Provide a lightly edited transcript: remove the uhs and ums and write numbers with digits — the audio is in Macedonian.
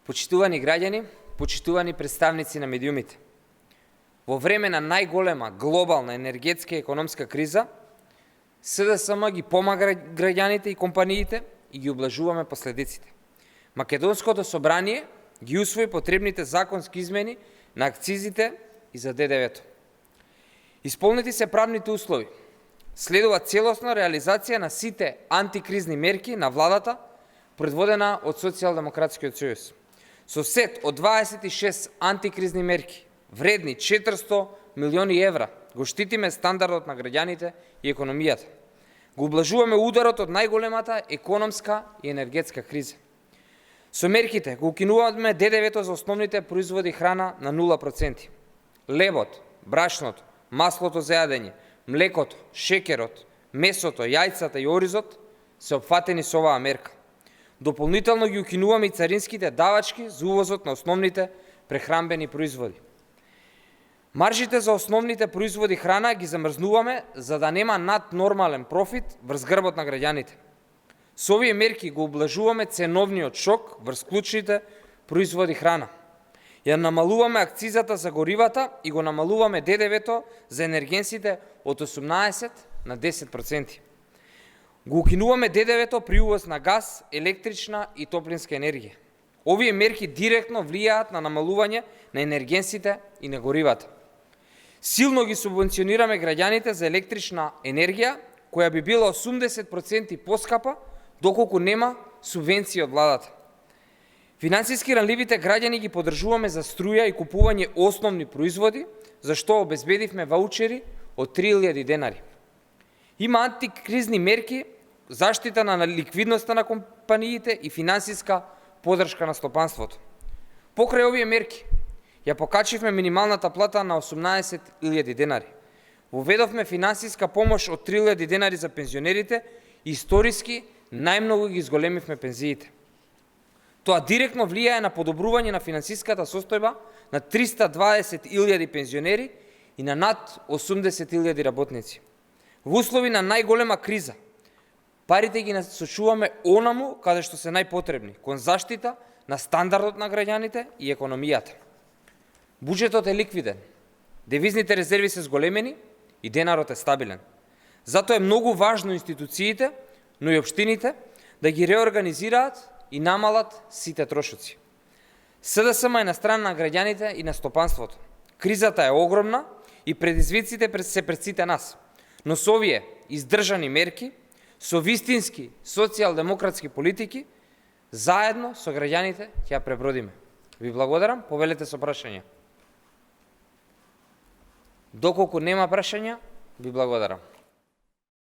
Почитувани граѓани, почитувани представници на медиумите. Во време на најголема глобална енергетска и економска криза, СДСМ ги помага граѓаните и компаниите и ги облажуваме последиците. Македонското собрание ги усвои потребните законски измени на акцизите и за ДДВ-то. Исполнети се правните услови. Следува целосна реализација на сите антикризни мерки на владата, предводена од Социјалдемократскиот сојуз. Со сет од 26 антикризни мерки, вредни 400 милиони евра, го штитиме стандардот на граѓаните и економијата. Го ублажуваме ударот од најголемата економска и енергетска криза. Со мерките го укинуваме ДДВ-то за основните производи храна на 0%. Лебот, брашното, маслото за јадење, млекото, шекерот, месото, јајцата и оризот се опфатени со оваа мерка. Дополнително ги укинуваме и царинските давачки за увозот на основните прехранбени производи. Маржите за основните производи храна ги замрзнуваме за да нема наднормален профит врз грбот на граѓаните. Со овие мерки го облажуваме ценовниот шок врз клучните производи храна. Ја намалуваме акцизата за горивата и го намалуваме ДДВ-то за енергенсите од 18 на 10%. Го укинуваме ДДВ-то при увоз на газ, електрична и топлинска енергија. Овие мерки директно влијаат на намалување на енергенсите и на горивата. Силно ги субвенционираме граѓаните за електрична енергија, која би била 80% поскапа, доколку нема субвенции од владата. Финансиски ранливите граѓани ги поддржуваме за струја и купување основни производи, за што обезбедивме ваучери од 3000 денари. Има антикризни мерки, заштита на ликвидноста на компаниите и финансиска поддршка на стопанството. Покрај овие мерки, ја покачивме минималната плата на 18.000 денари. Воведовме финансиска помош од 3.000 денари за пензионерите и историски најмногу ги зголемивме пензиите. Тоа директно влијае на подобрување на финансиската состојба на 320.000 пензионери и на над 80.000 работници. Во услови на најголема криза, парите ги насочуваме онаму каде што се најпотребни, кон заштита на стандардот на граѓаните и економијата. Буџетот е ликвиден, девизните резерви се зголемени и денарот е стабилен. Затоа е многу важно институциите, но и општините да ги реорганизираат и намалат сите трошоци. СДСМ е на страна на граѓаните и на стопанството. Кризата е огромна и предизвиците се пред сите нас. Но со овие издржани мерки, со вистински социјалдемократски политики, заедно со граѓаните ќе ја пребродиме. Ви благодарам, повелете со прашања. Доколку нема прашања, ви благодарам.